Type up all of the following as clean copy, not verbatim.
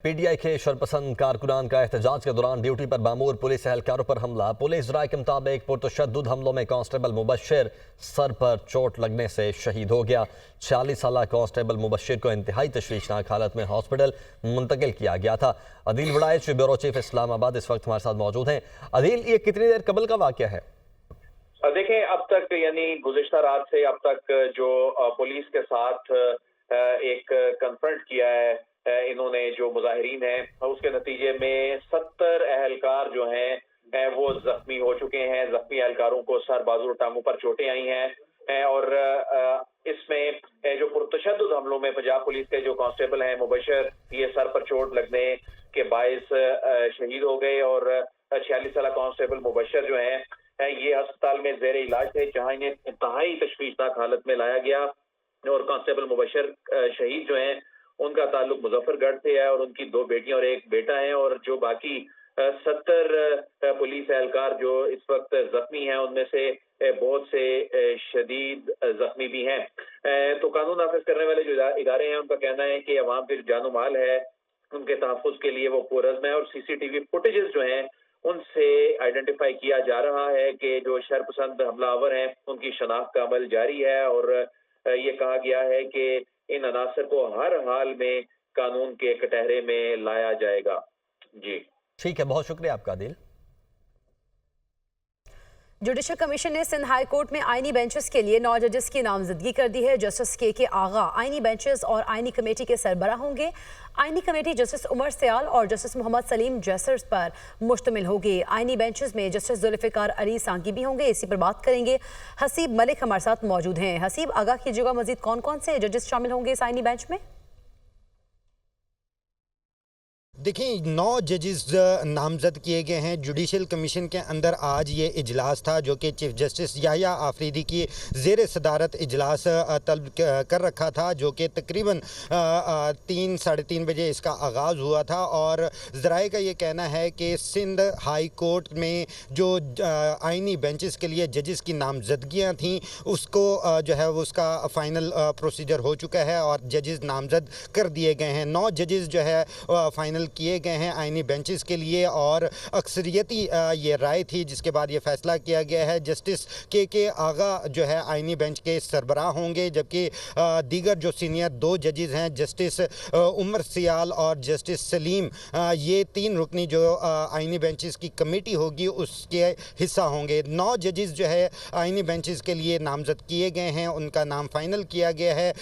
P T I के शरपसंद कारकुनान का एहतजाज के दौरान ड्यूटी पर मामूर पुलिस एहलकारों पर हमला। पुलिस राय के मुताबिक पुरतशद्दुद हमलों में कांस्टेबल मुबश्शिर सर पर चोट लगने से शहीद हो गया। 46 साला कांस्टेबल मुबश्शिर को इंतहाई तशवीशनाक हालत में हॉस्पिटल मुंतकिल किया गया था। अदील वड़ाइच, ब्यूरो चीफ इस्लामाबाद, इस वक्त हमारे साथ मौजूद हैं। अदील, ये कितनी देर कबल का वाक़या है? देखें, अब तक यानी गुज़िश्ता रात से अब तक जो पुलिस के साथ एक कन्फ्रंट किया है इन्होंने जो मुजाहिरीन हैं, उसके नतीजे में 70 एहलकार जो हैं वो जख्मी हो चुके हैं। जख्मी एहलकारों को सर, बाजू, टांगों पर चोटें आई हैं और इसमें जो पुरतशद्दुद हमलों में पंजाब पुलिस के जो कांस्टेबल हैं मुबश्शिर, ये सर पर चोट लगने के बायस शहीद हो गए और 46 साला कांस्टेबल मुबश्शिर जो हैं ये अस्पताल में ज़ेर इलाज थे, जहां इन्हें इंतहाई तशवीशनाक हालत में लाया गया। और कांस्टेबल मुबश्शिर शहीद जो हैं उनका ताल्लुक मुजफ्फरगढ़ से है और उनकी 2 बेटियां और 1 बेटा है। और जो बाकी 70 पुलिस एहलकार जो इस वक्त जख्मी हैं, उनमें से बहुत से शदीद जख्मी भी हैं। तो कानून नाफिज करने वाले जो इदारे हैं, उनका कहना है कि अवाम के जानो माल है, उनके तहफ़्फ़ुज़ के लिए वो पुरज़्म है और CCTV फुटेजेस जो हैं उनसे आइडेंटिफाई किया जा रहा है कि जो शरपसंद हमलावर हैं उनकी शनाख्त का अमल जारी है। और ये कहा गया है कि इन अनासर को हर हाल में कानून के कटहरे में लाया जाएगा। जी ठीक है, बहुत शुक्रिया आपका दिल। जुडिशल कमीशन ने सिंध हाई कोर्ट में आईनी बेंचेस के लिए 9 जजेस की नामजदगी कर दी है। जस्टिस के आगा आईनी बेंचेस और आईनी कमेटी के सरबराह होंगे। आईनी कमेटी जस्टिस उमर सयाल और जस्टिस मोहम्मद सलीम जैसर्स पर मुश्तमिल होगी। आईनी बेंचेस में जस्टिस जुल्फ़िकार अली सांगी भी होंगे। इसी पर बात करेंगे। हसीब मलिक हमारे साथ मौजूद हैं। हसीब, आगाह कीजिएगा, मजीद कौन कौन से जजेस शामिल होंगे इस आईनी बेंच में? देखिए, 9 जजेस नामजद किए गए हैं। जुडिशल कमीशन के अंदर आज ये इजलास था, जो कि चीफ जस्टिस याहिया आफरीदी की ज़ेर सदारत इजलास तलब कर रखा था, जो कि तकरीबन 3 साढ़े 3 बजे इसका आगाज़ हुआ था। और ज़राए का ये कहना है कि सिंध हाई कोर्ट में जो आइनी बेंचेस के लिए जजेस की नामजदगियाँ थीं, उसको जो है वो उसका फ़ाइनल प्रोसीजर हो चुका है और जजेस नामजद कर दिए गए हैं। 9 जजेस जो है फ़ाइनल किए गए हैं आईनी बेंचेस के लिए और अक्सरियती ये राय थी, जिसके बाद ये फैसला किया गया है। जस्टिस के आगा जो है आईनी बेंच के सरबराह होंगे, जबकि दीगर जो सीनियर 2 जजेस हैं, जस्टिस उमर सियाल और जस्टिस सलीम, ये 3 रुकनी जो आईनी बेंचेस की कमेटी होगी उसके हिस्सा होंगे। 9 जजेस जो है आईनी बेंचेस के लिए नामजद किए गए हैं, उनका नाम फाइनल किया गया है।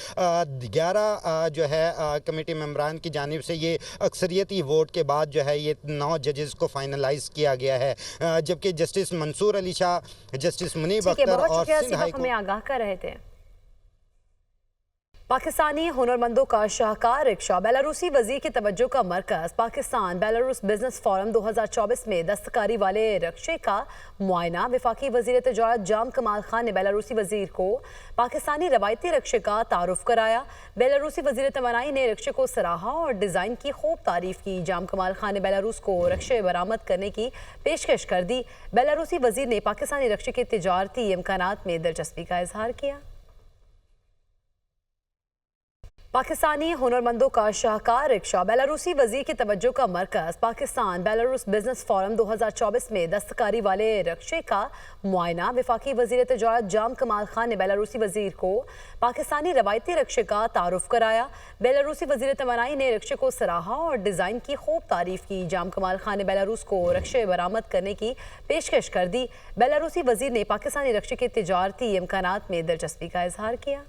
11 जो है कमेटी मेंबरान की जानिब से ये अक्सरियती वोट के बाद जो है ये 9 जजेस को फाइनलाइज किया गया है, जबकि जस्टिस मंसूर अली शाह, जस्टिस मुनीब अख्तर और सिंध हाई कोर्ट में आगाह कर रहे थे। पाकिस्तानी हुनरमंदों का शाहकार रिक्शा बेलारूसी वजीर की तवज्जो का मरकज। पाकिस्तान बेलारूस बिजनेस फोरम 2024 में दस्तकारी वाले रिक्शे का मुआयना। वफाकी वजीर तिजारत जाम कमाल खान ने बेलारूसी वजीर को पाकिस्तानी रवायती रिक्शे का तारुफ कराया। बेलारूसी वजीर तवानाई ने रिक्शे को सराहा और डिज़ाइन की खूब तारीफ की। जाम कमाल खान ने बेलारूस को रिक्शे बरामद करने की पेशकश कर दी। बेलारूसी वजीर ने पाकिस्तानी रिक्शे के तिजारती इम्कानात में दिलचस्पी का इजहार किया। पाकिस्तानी हुनरमंदों का शाहकार रिक्शा बेलारूसी वजीर की तवज्जो का मरकज। पाकिस्तान बेलारूस बिजनेस फोरम 2024 में दस्तकारी वाले रिक्शे का मुआयना। वफाकी वजीर तिजारत जाम कमाल खान ने बेलारूसी वजीर को पाकिस्तानी रवायती रिक्शे का तारुफ कराया। बेलारूसी वजीर तवानाई ने रिक्शे को सराहा और डिज़ाइन की खूब तारीफ की। जाम कमाल खान ने बेलारूस को रिक्शे बरामद करने की पेशकश कर दी। बेलारूसी वजीर ने पाकिस्तानी रिक्शे के तिजारती इम्कानात में दिलचस्पी का इजहार किया।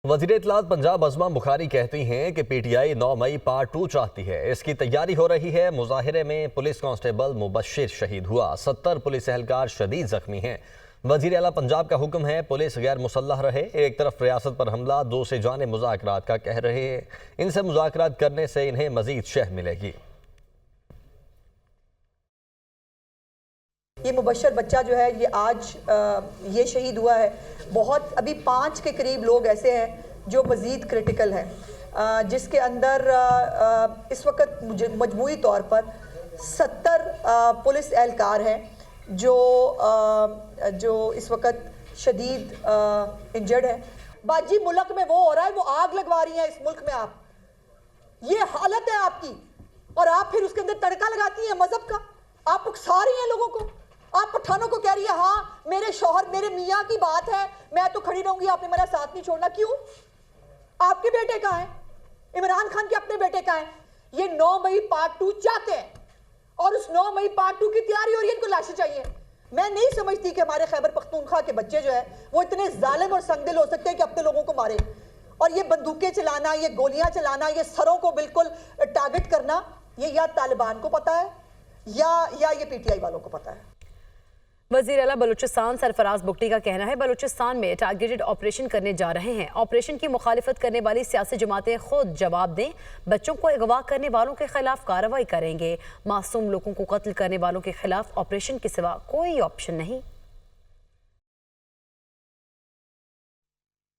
वज़ीर इत्तलात पंजाब अज़मा बुखारी कहती हैं कि PTI 9 मई पार्ट 2 चाहती है। इसकी तैयारी हो रही है। मुजाहिरे में पुलिस कांस्टेबल मुबश्शिर शहीद हुआ। 70 पुलिस एहलकार शदीद जख्मी हैं। वज़ीर आला पंजाब का हुक्म है पुलिस गैर मुसल्लह रहे। एक तरफ रियासत पर हमला, दूसरी जानिब मुज़ाकरात का कह रहे हैं। इनसे मुज़ाकरात करने से इन्हें मज़ीद शह मिलेगी। ये मुबश्शिर बच्चा जो है ये आज ये शहीद हुआ है। बहुत अभी 5 के करीब लोग ऐसे हैं जो मज़ीद क्रिटिकल हैं, जिसके अंदर इस वक्त मजमूई तौर पर 70 पुलिस एहलकार हैं जो इस वक्त शदीद इंजर्ड है। बाजी मुल्क में वो हो रहा है, वो आग लगवा रही हैं इस मुल्क में आप। ये हालत है आपकी, और आप फिर उसके अंदर तड़का लगाती हैं मजहब का। आप उकसा रही हैं लोगों को, आप पठानों को कह रही है हाँ मेरे शौहर मेरे मियाँ की बात है, मैं तो खड़ी रहूंगी, आपने मेरा साथ नहीं छोड़ना। क्यों? आपके बेटे कहाँ हैं? इमरान खान के अपने बेटे कहाँ हैं? ये 9 मई पार्ट 2 चाहते हैं, और उस 9 मई पार्ट 2 की तैयारी हो रही है। इनको लाशें चाहिए। मैं नहीं समझती कि हमारे खैबर पख्तूनख्वा के बच्चे जो है वो इतने जालिम और संगदिल हो सकते हैं कि अपने लोगों को मारे। और ये बंदूकें चलाना, ये गोलियां चलाना, ये सरों को बिल्कुल टारगेट करना, ये या तालिबान को पता है या ये पीटीआई वालों को पता है। वज़ीर आला बलूचिस्तान सरफराज बुगटी का कहना है बलूचिस्तान में टारगेटेड ऑपरेशन करने जा रहे हैं। ऑपरेशन की मुखालिफत करने वाली सियासी जमातें खुद जवाब दें। बच्चों को अगवा करने वालों के खिलाफ कार्रवाई करेंगे। मासूम लोगों को कत्ल करने वालों के खिलाफ ऑपरेशन के सिवा कोई ऑप्शन नहीं।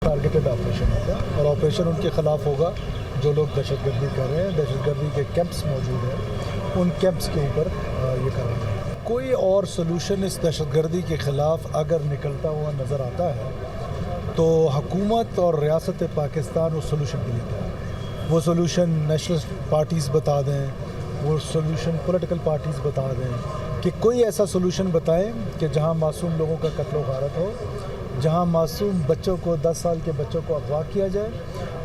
टारगेटेड ऑपरेशन होगा, और ऑपरेशन उनके खिलाफ होगा जो लोग दहशतगर्दी कर रहे हैं। दहशतगर्दी के कैंप्स मौजूद हैं, उन कैंप्स के ऊपर ये कर रहे हैं। कोई और सोल्यूशन इस दहशतगर्दी के ख़िलाफ़ अगर निकलता हुआ नज़र आता है तो हुकूमत और रियासत पाकिस्तान उस सोल्यूशन के लिए तैयार है। वो सोल्यूशन नेशनल पार्टीज़ बता दें, वो सोल्यूशन पॉलिटिकल पार्टीज़ बता दें, कि कोई ऐसा सोल्यूशन बताएं कि जहां मासूम लोगों का कत्ल व गारत हो, जहां मासूम बच्चों को 10 साल के बच्चों को अगवा किया जाए,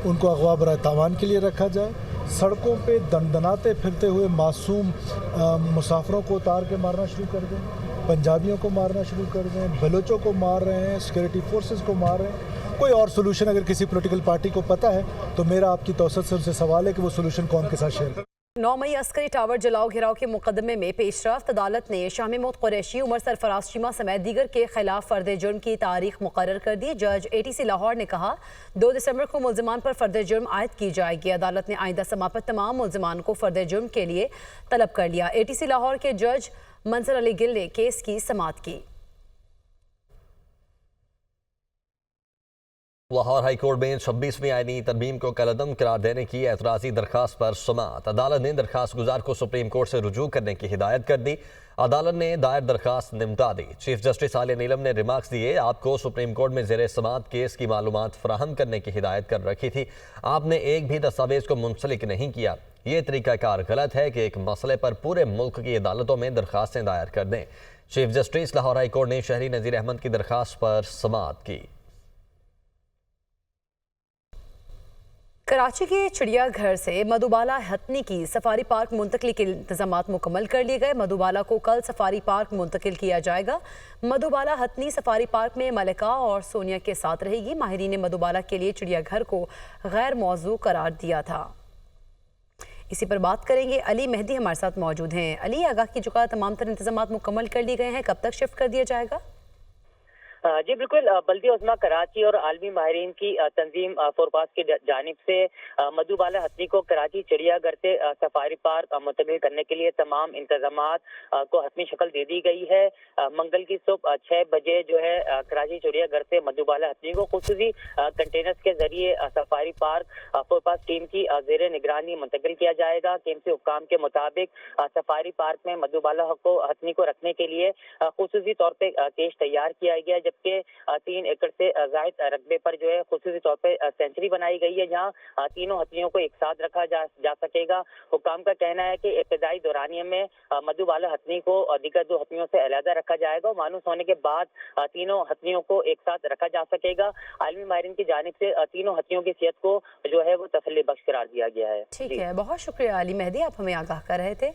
उनको अगवा बराए तावान के लिए रखा जाए, सड़कों पे दंदनाते फिरते हुए मासूम मुसाफिरों को उतार के मारना शुरू कर दें, पंजाबियों को मारना शुरू कर दें, बलोचों को मार रहे हैं, सिक्योरिटी फोर्सेस को मार रहे हैं। कोई और सोल्यूशन अगर किसी पॉलिटिकल पार्टी को पता है तो मेरा आपकी तौसत से उनसे सवाल है कि वो सोल्यूशन कौन के साथ शेयर करें। 9 मई अस्करी टावर जलाओ घिराव के मुकदमे में पेशरफ्त। अदालत ने शामी मौत कुरैशी, उमर सरफराज चीमा समेत दीगर के खिलाफ फर्द जुर्म की तारीख मुकर्रर कर दी। जज ATC लाहौर ने कहा 2 दिसंबर को मुल्जिमान पर फर्द जुर्म आयद की जाएगी। अदालत ने आइंदा समा पर तमाम मुल्जिमान को फर्द जुर्म के लिए तलब कर लिया। ATC लाहौर के जज मंजर अली गिल ने केस की समाअत की। लाहौर हाई कोर्ट में 26वीं आईनी तरमीम को कलअदम करार देने की एतराज़ी दरखास्त पर समाअत। अदालत ने दरखास्त गुजार को सुप्रीम कोर्ट से रुजू करने की हिदायत कर दी। अदालत ने दायर दरखास्त निमटा दी। चीफ जस्टिस आलिया नीलम ने रिमार्क्स दिए, आपको सुप्रीम कोर्ट में ज़ेरे समाअत केस की मालूमात फराहम करने की हिदायत कर रखी थी, आपने एक भी दस्तावेज को मुंसलिक नहीं किया। ये तरीक़ाकार गलत है कि एक मसले पर पूरे मुल्क की अदालतों में दरखास्तें दायर कर दें। Chief justice Lahore high court ने शहरी नज़ीर अहमद की दरखास्त पर समाअत की। कराची के चिड़ियाघर से मधुबाला हथनी की सफारी पार्क मुंतकली के इंतजामात मुकम्मल कर लिए गए। मधुबाला को कल सफारी पार्क मुंतकिल किया जाएगा। मधुबाला हथनी सफारी पार्क में मलिका और सोनिया के साथ रहेगी। माहिरीन ने मधुबाला के लिए चिड़ियाघर को गैर मौजू करार दिया था। इसी पर बात करेंगे, अली मेहदी हमारे साथ मौजूद हैं। अली, आगाह की चुका तमाम तर इंतजामात मुकम्मल कर लिए गए हैं, कब तक शिफ्ट कर दिया जाएगा? जी बिल्कुल, बल्दी उज़्मा कराची और आलमी माहिरीन की तंजीम फोरपास की जानिब से मधुबाला हथनी को कराची चिड़ियाघर से सफारी पार्क मुंतकिल करने के लिए तमाम इंतजामात को हतमी शक्ल दे दी गई है। मंगल की सुबह 6 बजे जो है कराची चिड़ियाघर से मधुबाला हथनी को खुसूसी कंटेनर्स के जरिए सफारी पार्क फोरपास टीम की ज़ेरे निगरानी मुंतकिल किया जाएगा। केएमसी हुक्काम के मुताबिक सफारी पार्क में मधुबाला हथनी को रखने के लिए खुसूसी तौर पर केश तैयार किया गया, जबकि 3 एकड़ से जायद रकबे पर जो है खुसूसी तौर पे सेंचुरी बनाई गई है, जहां तीनों हथनियों को एक साथ रखा जा सकेगा। हुक्काम का कहना है कि इब्तिदाई दौरानिये में मधुबाला हथनी को दीगर 2 हथनियों से अलहदा रखा जाएगा और मानूस होने के बाद तीनों हथनियों को एक साथ रखा जा सकेगा। आलमी माहिरीन की जानिब से तीनों हथनियों की सेहत को जो है वो तसल्ली बख्श करार दिया गया है। ठीक है, बहुत शुक्रिया अली मेहदी, आप हमें आगाह कर रहे थे।